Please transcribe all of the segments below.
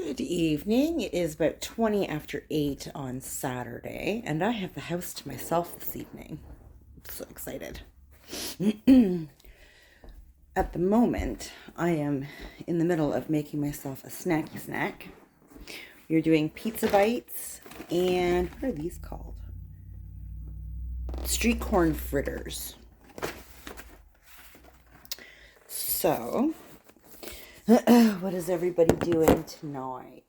Good evening. It is about 20 after 8 on Saturday, and I have the house to myself this evening. I'm so excited. At the moment, I am in the middle of making myself a snacky snack. We're doing pizza bites, and what are these called? Street corn fritters. So, what is everybody doing tonight?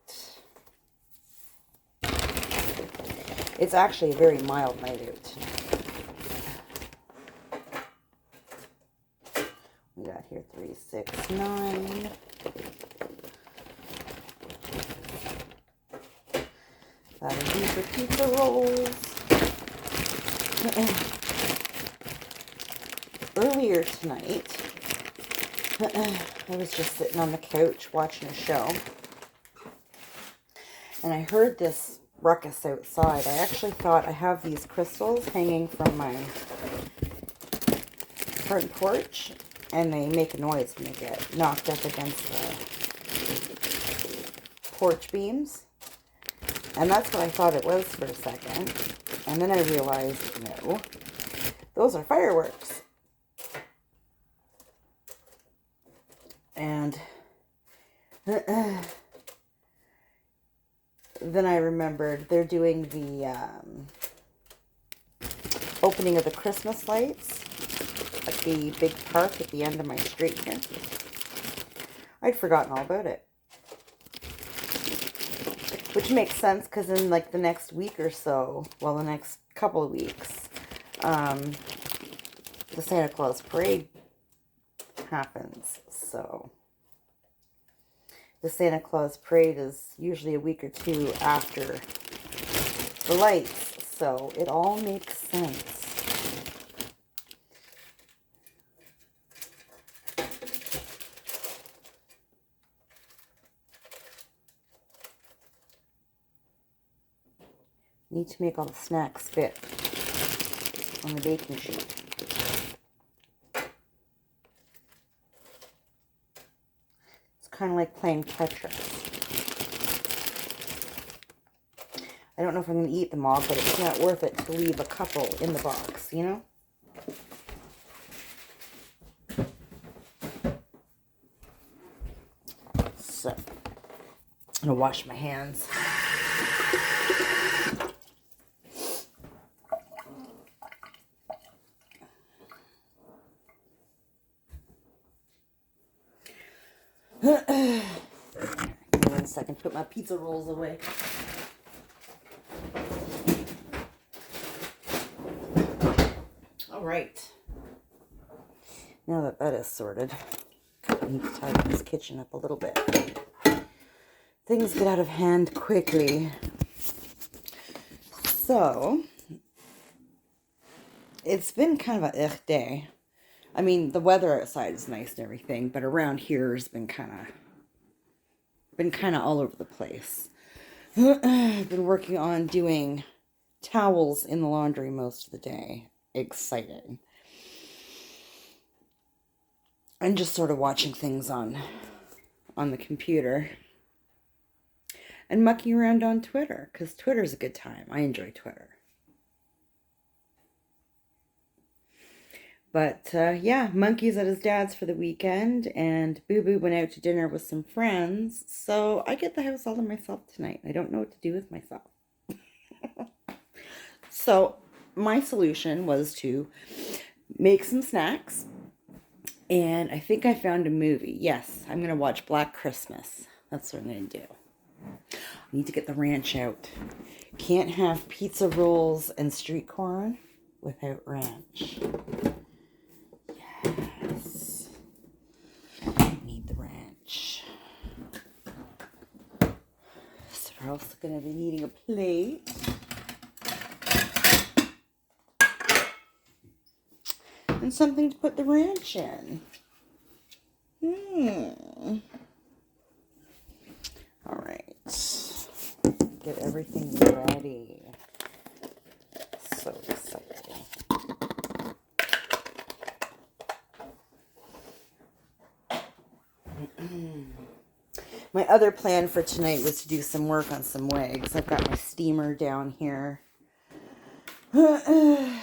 It's actually a very mild night out tonight. We got here 3, 6, 9. That'll be for pizza rolls. Earlier tonight, I was just sitting on the couch watching a show, and I heard this ruckus outside. I actually thought I have these crystals hanging from my front porch, and they make a noise when they get knocked up against the porch beams. And that's what I thought it was for a second. And then I realized, no, those are fireworks. And then I remembered they're doing the opening of the Christmas lights at the big park at the end of my street here. I'd forgotten all about it. Which makes sense because in like the next week or so, well, the next couple of weeks, the Santa Claus parade happens. So the Santa Claus parade is usually a week or two after the lights. So it all makes sense. Need to make all the snacks fit on the baking sheet. It's kind of like playing Tetris. I don't know if I'm going to eat them all, but it's not worth it to leave a couple in the box, you know? So, I'm going to wash my hands. Give me 1 second to put my pizza rolls away. All right. Now that that is sorted, I need to tidy this kitchen up a little bit. Things get out of hand quickly. So, it's been kind of a day. I mean, the weather outside is nice and everything, but around here has been kind of all over the place. I've been working on doing towels in the laundry most of the day. Exciting. And just sort of watching things on the computer. And mucking around on Twitter, because Twitter's a good time. I enjoy Twitter. But, yeah, Monkey's at his dad's for the weekend, and Boo Boo went out to dinner with some friends, so I get the house all to myself tonight. I don't know what to do with myself. So, my solution was to make some snacks, and I think I found a movie. Yes, I'm going to watch Black Christmas. That's what I'm going to do. I need to get the ranch out. Can't have pizza rolls and street corn without ranch. Yes. Need the ranch. So we're also going to be needing a plate. And something to put the ranch in. All right. Get everything ready. So excited. My other plan for tonight was to do some work on some wigs. I've got my steamer down here. And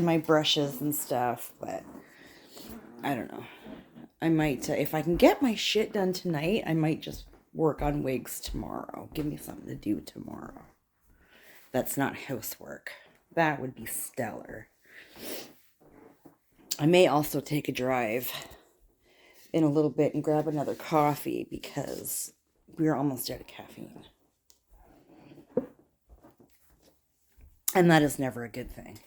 my brushes and stuff, but I don't know. I might, if I can get my shit done tonight, I might just work on wigs tomorrow. Give me something to do tomorrow. That's not housework. That would be stellar. I may also take a drive in a little bit and grab another coffee because we're almost out of caffeine. And that is never a good thing.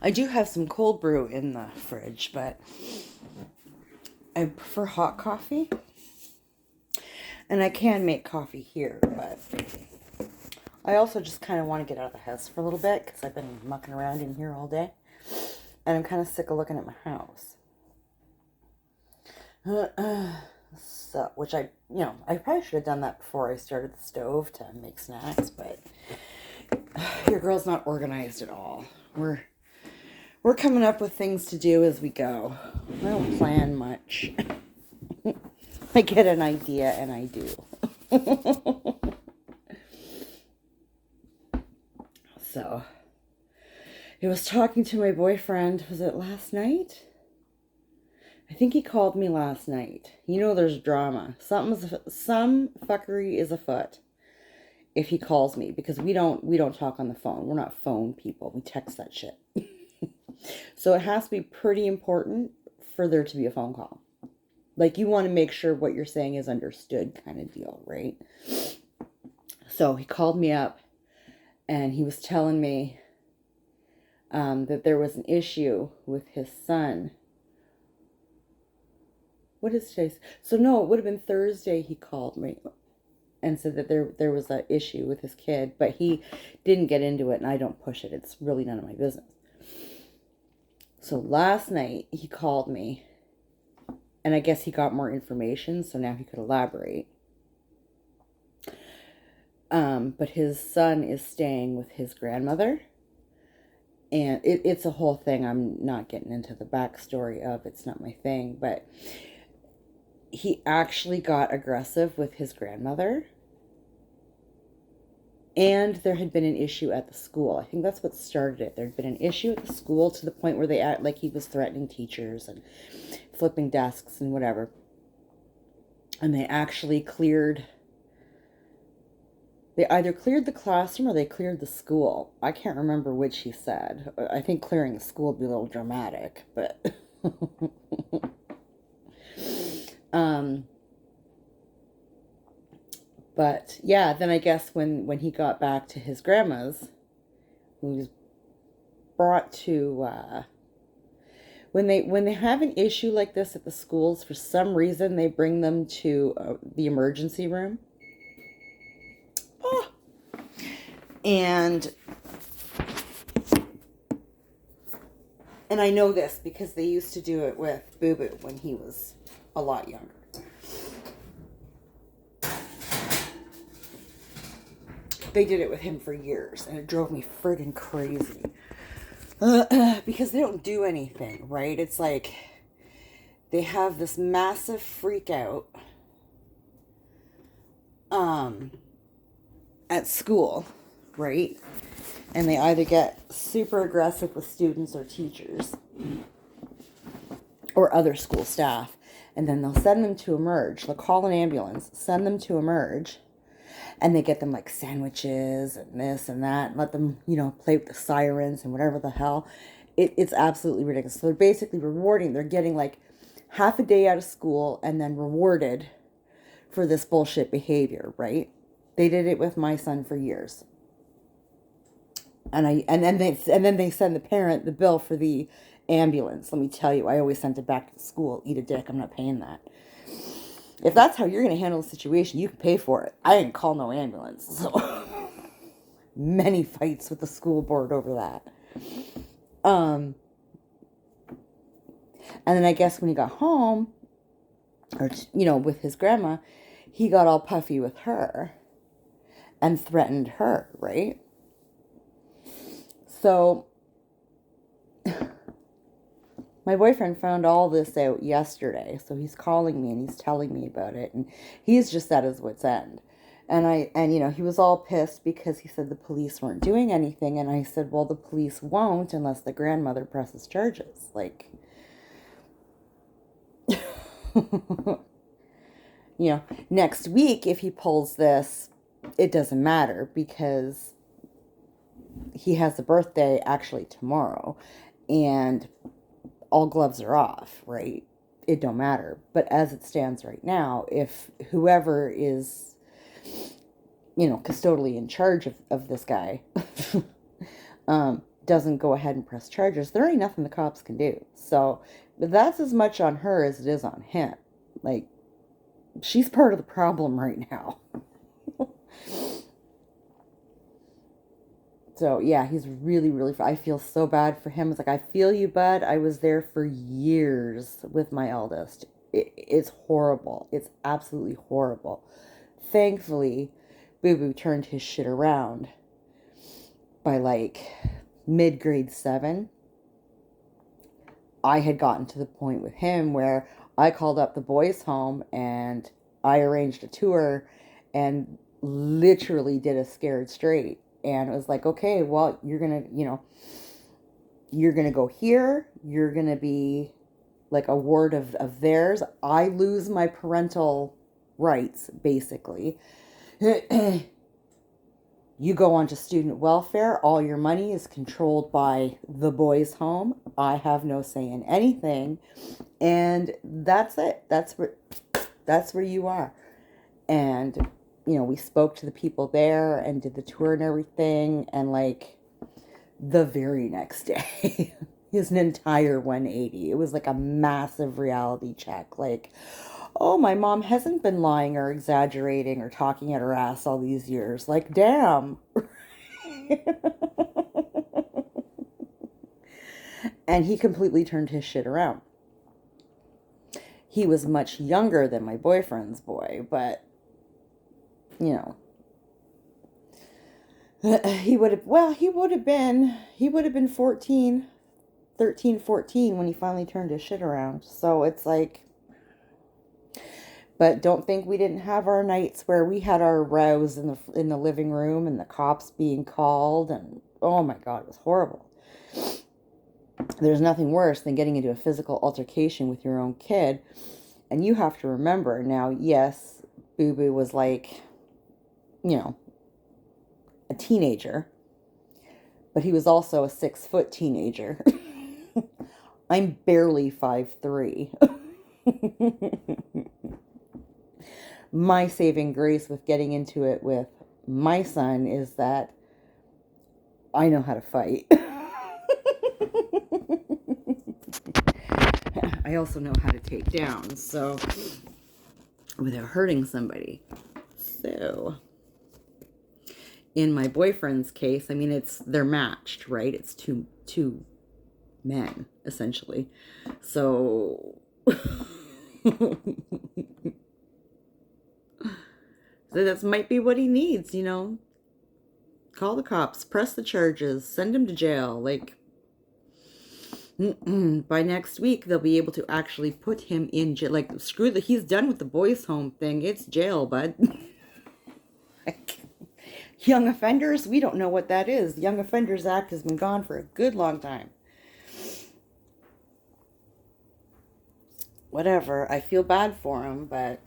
I do have some cold brew in the fridge, but I prefer hot coffee. And I can make coffee here, but I also just kind of want to get out of the house for a little bit because I've been mucking around in here all day. And I'm kind of sick of looking at my house. So, which I probably should have done that before I started the stove to make snacks, but your girl's not organized at all. We're coming up with things to do as we go. I don't plan much. I get an idea and I do. So, I was talking to my boyfriend, was it last night? I think he called me last night. You know there's drama. Some fuckery is afoot if he calls me, because we don't talk on the phone. We're not phone people. We text that shit. So it has to be pretty important for there to be a phone call. Like, you want to make sure what you're saying is understood kind of deal, right? So he called me up and he was telling me that there was an issue with his son. What is today's? So no, it would have been Thursday he called me and said that there was an issue with his kid, but he didn't get into it, and I don't push it. It's really none of my business. So last night he called me, and I guess he got more information, so now he could elaborate. But his son is staying with his grandmother, and it's a whole thing. I'm not getting into the backstory of, it's not my thing, but he actually got aggressive with his grandmother. And there had been an issue at the school. I think that's what started it. There had been an issue at the school to the point where they act like he was threatening teachers and flipping desks and whatever. And they actually they either cleared the classroom or they cleared the school. I can't remember which he said. I think clearing the school would be a little dramatic, but but yeah, then I guess when he got back to his grandma's, he was brought to when they have an issue like this at the schools, for some reason they bring them to the emergency room. Oh. And I know this because they used to do it with Boo Boo when he was a lot younger. They did it with him for years, and it drove me friggin' crazy. Because they don't do anything, right? It's like they have this massive freak out at school, right? And they either get super aggressive with students or teachers or other school staff, and then they'll send them to Emerge. They'll call an ambulance, send them to Emerge, and they get them like sandwiches and this and that, and let them, play with the sirens and whatever the hell. It's absolutely ridiculous. So they're basically rewarding. They're getting like half a day out of school and then rewarded for this bullshit behavior, right? They did it with my son for years. And then they send the parent the bill for the ambulance. Let me tell you, I always sent it back to the school. Eat a dick. I'm not paying that. If that's how you're going to handle the situation, you can pay for it. I didn't call no ambulance. So many fights with the school board over that. And then I guess when he got home, or, with his grandma, he got all puffy with her and threatened her, right? So my boyfriend found all this out yesterday, so he's calling me and he's telling me about it, and he's just at his wit's end. And he was all pissed because he said the police weren't doing anything, and I said, well, the police won't unless the grandmother presses charges. Like, next week, if he pulls this, it doesn't matter because he has a birthday actually tomorrow, and all gloves are off, right? It don't matter. But as it stands right now, if whoever is, custodially in charge of this guy doesn't go ahead and press charges, there ain't nothing the cops can do. So that's as much on her as it is on him. Like, she's part of the problem right now. So, yeah, he's really, really, I feel so bad for him. It's like, I feel you, bud. I was there for years with my eldest. It's horrible. It's absolutely horrible. Thankfully, Boo Boo turned his shit around by like mid-grade 7. I had gotten to the point with him where I called up the boys' home and I arranged a tour and literally did a scared straight. And it was like, okay, well, you're going to go here. You're going to be like a ward of theirs. I lose my parental rights, basically. You go on to student welfare. All your money is controlled by the boys' home. I have no say in anything. And that's it. That's where you are. And, we spoke to the people there and did the tour and everything. And like the very next day is an entire 180. It was like a massive reality check. Like, oh, my mom hasn't been lying or exaggerating or talking at her ass all these years. Like, damn. And he completely turned his shit around. He was much younger than my boyfriend's boy, but, he would have been 14, 13, 14 when he finally turned his shit around. So it's like, but don't think we didn't have our nights where we had our rows in the living room and the cops being called, and oh my God, it was horrible. There's nothing worse than getting into a physical altercation with your own kid. And you have to remember now, yes, Boo Boo was like, a teenager, but he was also a 6-foot teenager. I'm barely 5'3". My saving grace with getting into it with my son is that I know how to fight. I also know how to take down, so without hurting somebody. So in my boyfriend's case, I mean, they're matched, right? It's two men essentially. So so that might be what he needs, Call the cops, press the charges, send him to jail. Like, by next week, they'll be able to actually put him in jail. Like, he's done with the boys' home thing. It's jail, bud. Like, young offenders, we don't know what that is. The Young Offenders Act has been gone for a good long time. Whatever. I feel bad for him, but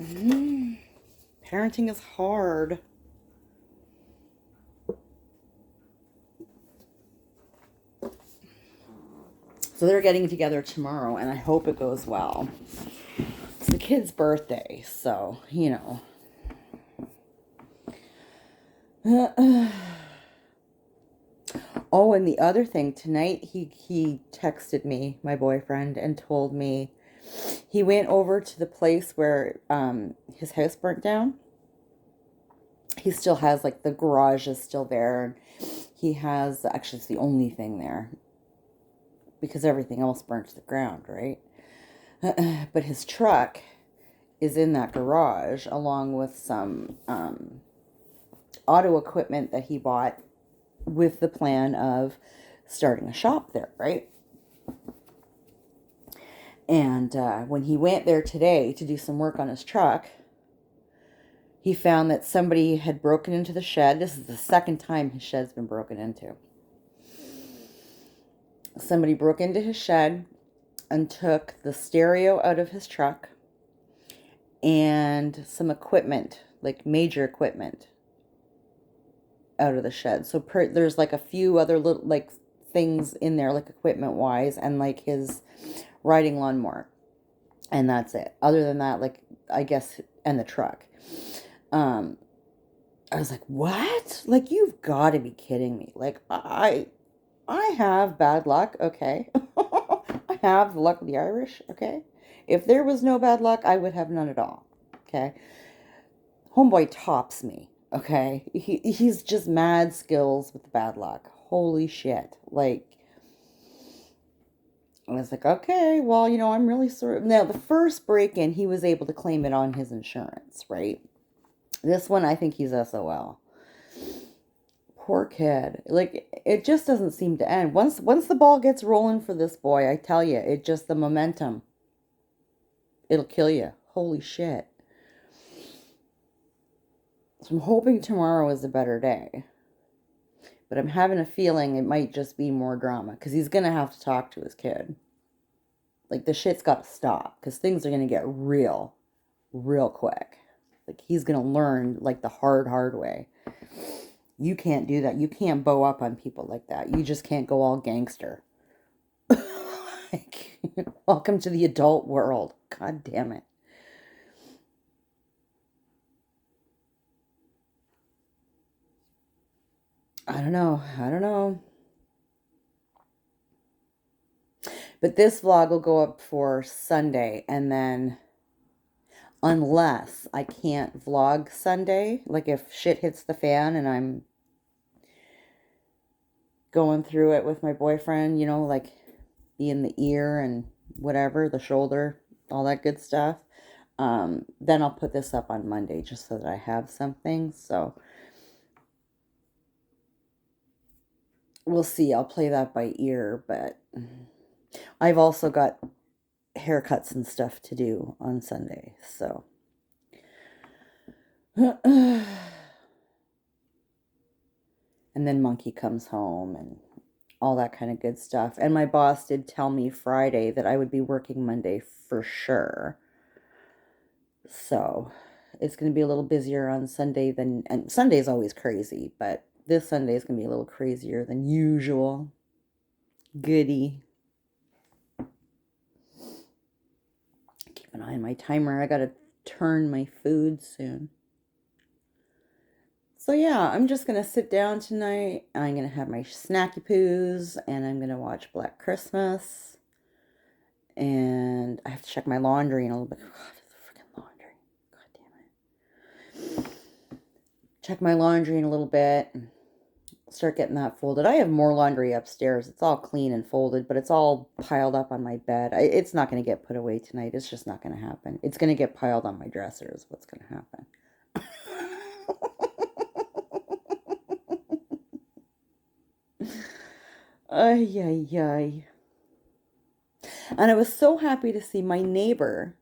parenting is hard. So they're getting together tomorrow, and I hope it goes well. It's the kid's birthday, so, Oh, and the other thing, tonight he texted me, my boyfriend, and told me he went over to the place where his house burnt down. He still has, like, the garage is still there, and he has, actually, it's the only thing there, because everything else burnt to the ground, right? But his truck is in that garage, along with some auto equipment that he bought with the plan of starting a shop there, right? And when he went there today to do some work on his truck, he found that somebody had broken into the shed. This is the second time his shed's been broken into. Somebody broke into his shed and took the stereo out of his truck and some equipment, like major equipment, out of the shed. So there's like a few other little like things in there, like equipment wise, and like his riding lawnmower, and that's it. Other than that, like, I guess, and the truck. I was like, what? Like, you've got to be kidding me. Like, I have bad luck, okay? I have the luck of the Irish, okay? If there was no bad luck, I would have none at all, okay? Homeboy tops me, okay? He's just mad skills with the bad luck. Holy shit. Like, I was like, okay, well, I'm really sorry. Now, the first break-in, he was able to claim it on his insurance, right? This one, I think he's SOL. Poor kid. Like, it just doesn't seem to end. Once the ball gets rolling for this boy, I tell you, the momentum, it'll kill you. Holy shit. So I'm hoping tomorrow is a better day. But I'm having a feeling it might just be more drama, because he's going to have to talk to his kid. Like, the shit's got to stop, because things are going to get real quick. Like, he's going to learn, like, the hard way. You can't do that. You can't bow up on people like that. You just can't go all gangster. Like, welcome to the adult world. God damn it. I don't know. But this vlog will go up for Sunday, and then unless I can't vlog Sunday, like if shit hits the fan and I'm going through it with my boyfriend, like be in the ear and whatever, the shoulder, all that good stuff, then I'll put this up on Monday just so that I have something. So we'll see. I'll play that by ear, but I've also got haircuts and stuff to do on Sunday, so and then Monkey comes home and all that kind of good stuff. And my boss did tell me Friday that I would be working Monday for sure. So it's going to be a little busier on Sunday and Sunday's always crazy, but this Sunday is going to be a little crazier than usual. Goody. Keep an eye on my timer. I got to turn my food soon. So yeah, I'm just going to sit down tonight. I'm going to have my snacky poos, and I'm going to watch Black Christmas. And I have to check my laundry in a little bit. God, the freaking laundry. God damn it. Check my laundry in a little bit. Start getting that folded. I have more laundry upstairs. It's all clean and folded, but it's all piled up on my bed. It's not going to get put away tonight. It's just not going to happen. It's going to get piled on my dresser is what's going to happen. Ay, ay, ay. And I was so happy to see my neighbor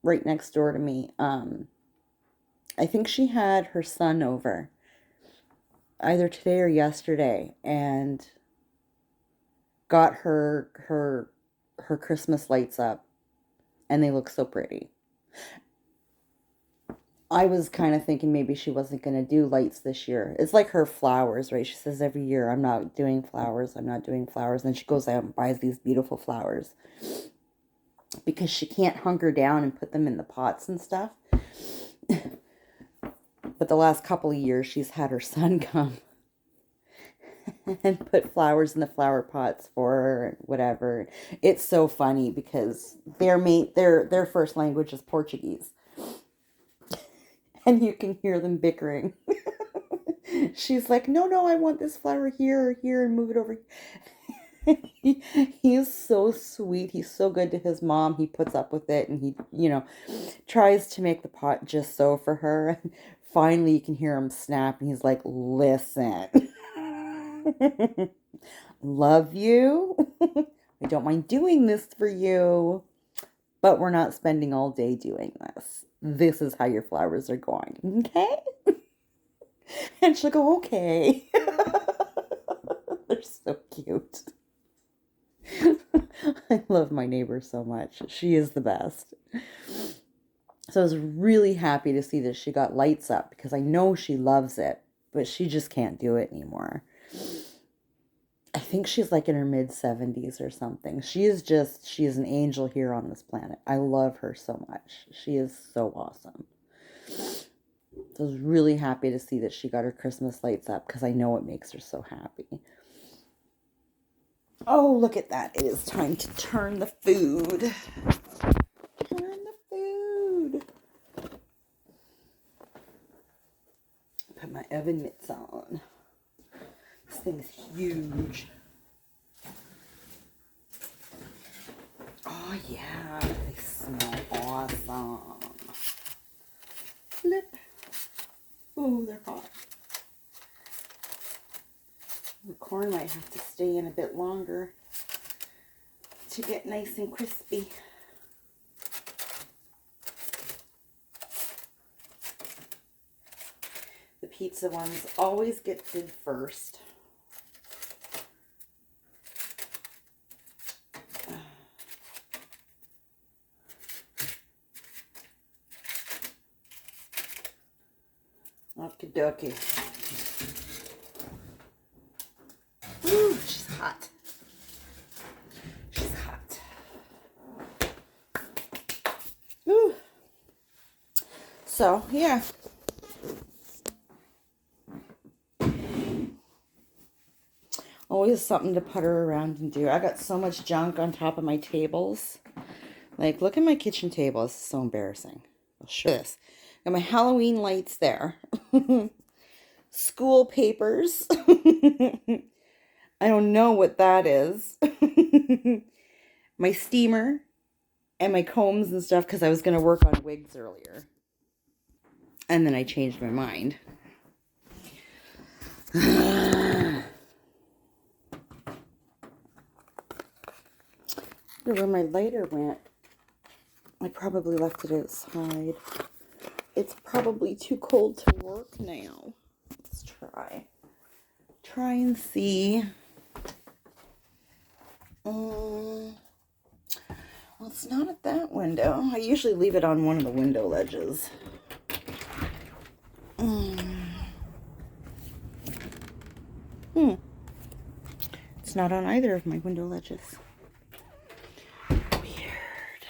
right next door to me. I think she had her son over either today or yesterday and got her Christmas lights up, and they look so pretty. I was kind of thinking maybe she wasn't going to do lights this year. It's like her flowers, right? She says every year, I'm not doing flowers. And then she goes out and buys these beautiful flowers because she can't hunker down and put them in the pots and stuff. But the last couple of years, she's had her son come and put flowers in the flower pots for her and whatever. It's so funny because their first language is Portuguese. And you can hear them bickering. She's like, no, I want this flower here or here and move it over. He is so sweet. He's so good to his mom. He puts up with it, and he, tries to make the pot just so for her. Finally, you can hear him snap, and he's like, listen. Love you. I don't mind doing this for you, but we're not spending all day doing this. This is how your flowers are going, okay? And she'll go, okay. They're so cute. I love my neighbor so much. She is the best. So I was really happy to see that she got lights up because I know she loves it, but she just can't do it anymore. I think she's like in her mid-70s or something. She is an angel here on this planet. I love her so much. She is so awesome. So I was really happy to see that she got her Christmas lights up because I know it makes her so happy. Oh, look at that. It is time to turn the food. Turn the food. Put my oven mitts on. This thing's huge. Oh, yeah. They smell awesome. Flip. Oh, they're hot. The corn might have to stay in a bit longer to get nice and crispy. The pizza ones always get did first. Okie dokie. Ooh, she's hot. She's hot. Ooh. So, yeah. Always something to putter around and do. I got so much junk on top of my tables. Like, look at my kitchen table. This is so embarrassing. I'll show this. Got my Halloween lights there. School papers. I don't know what that is. My steamer and my combs and stuff because I was going to work on wigs earlier. And then I changed my mind. Where my lighter went, I probably left it outside. It's probably too cold to work now. Let's try. Try and see. Well, it's not at that window. I usually leave it on one of the window ledges. It's not on either of my window ledges. Weird.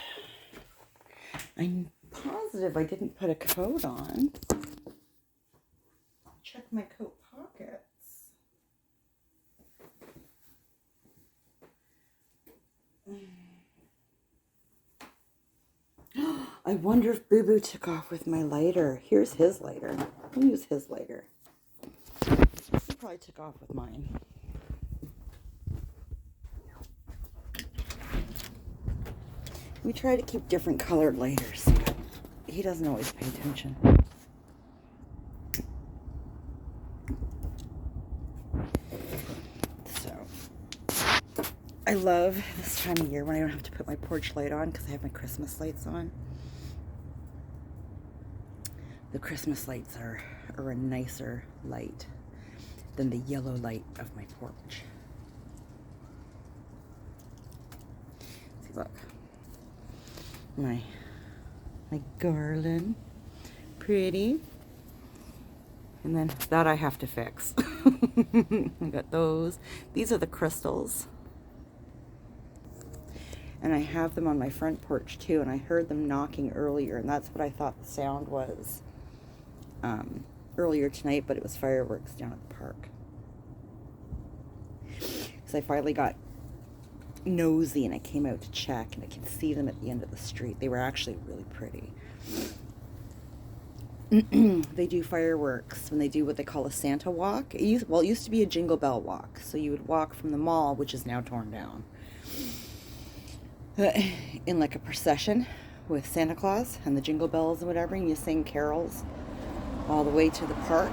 I'm positive I didn't put a coat on. Check my coat pockets. I wonder if Boo Boo took off with my lighter. Here's his lighter. I'll use his lighter. He probably took off with mine. We try to keep different colored lighters, but he doesn't always pay attention. So, I love this time of year when I don't have to put my porch light on because I have my Christmas lights on. The Christmas lights are a nicer light than the yellow light of my porch. See, look. My garland. Pretty. And then that I have to fix. I got those. These are the crystals. And I have them on my front porch too, and I heard them knocking earlier, and that's what I thought the sound was earlier tonight, but it was fireworks down at the park. So I finally got nosy and I came out to check, and I could see them at the end of the street. They were actually really pretty. They do fireworks when they do what they call a Santa walk. It used to be a Jingle Bell walk. So you would walk from the mall, which is now torn down, in like a procession with Santa Claus and the jingle bells and whatever, and you sing carols all the way to the park,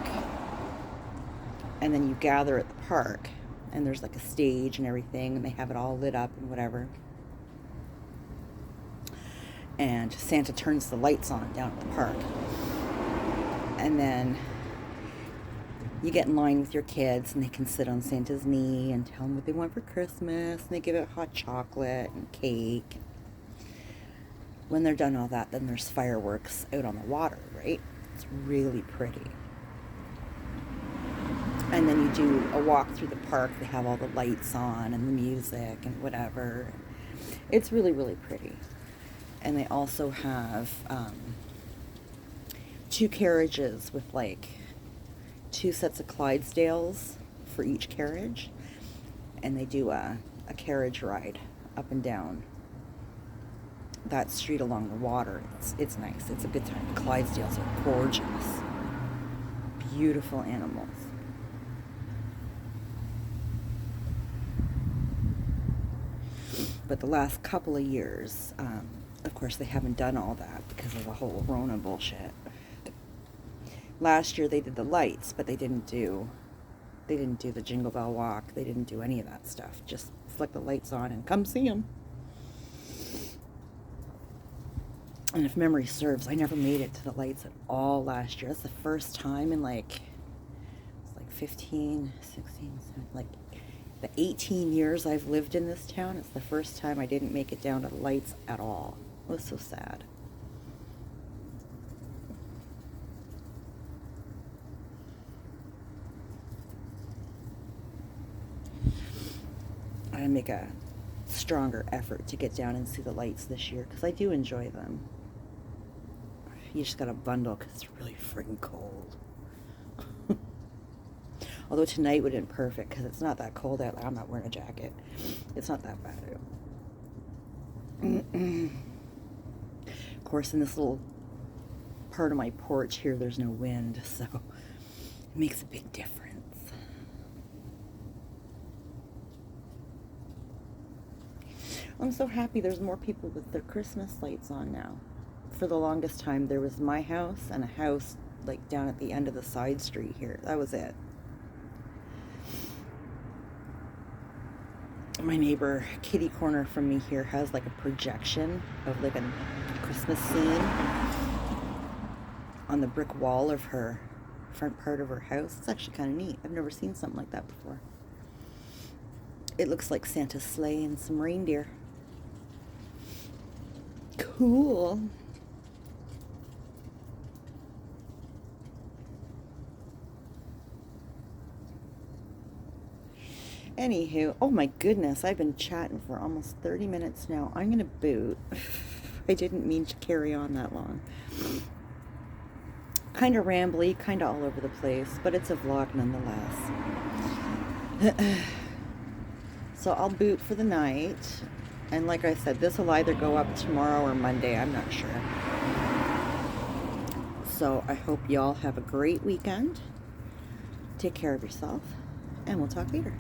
and then you gather at the park, and there's like a stage and everything, and they have it all lit up and whatever. And Santa turns the lights on down at the park. And then you get in line with your kids, and they can sit on Santa's knee and tell them what they want for Christmas, and they give it hot chocolate and cake. When they're done all that, then there's fireworks out on the water, right? It's really pretty. And then you do a walk through the park. They have all the lights on and the music and whatever. It's really, really pretty. And they also have 2 carriages with like 2 sets of Clydesdales for each carriage. And they do a carriage ride up and down that street along the water. It's nice. It's a good time. The Clydesdales are gorgeous. Beautiful animals. But the last couple of years, of course, they haven't done all that because of the whole Rona bullshit. Last year they did the lights, but they didn't do the Jingle Bell Walk. They didn't do any of that stuff. Just flick the lights on and come see them. And if memory serves, I never made it to the lights at all last year. That's the first time in it's like 15, 16, like the 18 years I've lived in this town. It's the first time I didn't make it down to the lights at all. It was so sad. I gotta make a stronger effort to get down and see the lights this year, because I do enjoy them. You just gotta bundle because it's really friggin' cold. Although tonight would have been perfect because it's not that cold out. I'm not wearing a jacket. It's not that bad. Of course, in this little part of my porch here, there's no wind, so it makes a big difference. I'm so happy there's more people with their Christmas lights on now. For the longest time, there was my house and a house like down at the end of the side street here. That was it. My neighbor, kitty corner from me here, has like a projection of like a Christmas scene on the brick wall of her front part of her house. It's actually kind of neat. I've never seen something like that before. It looks like Santa's sleigh and some reindeer. Cool. Anywho, oh my goodness, I've been chatting for almost 30 minutes now. I'm gonna boot. I didn't mean to carry on that long. Kind of rambly, kind of all over the place, but it's a vlog nonetheless. So I'll boot for the night. And like I said, this will either go up tomorrow or Monday. I'm not sure. So I hope y'all have a great weekend. Take care of yourself, and we'll talk later.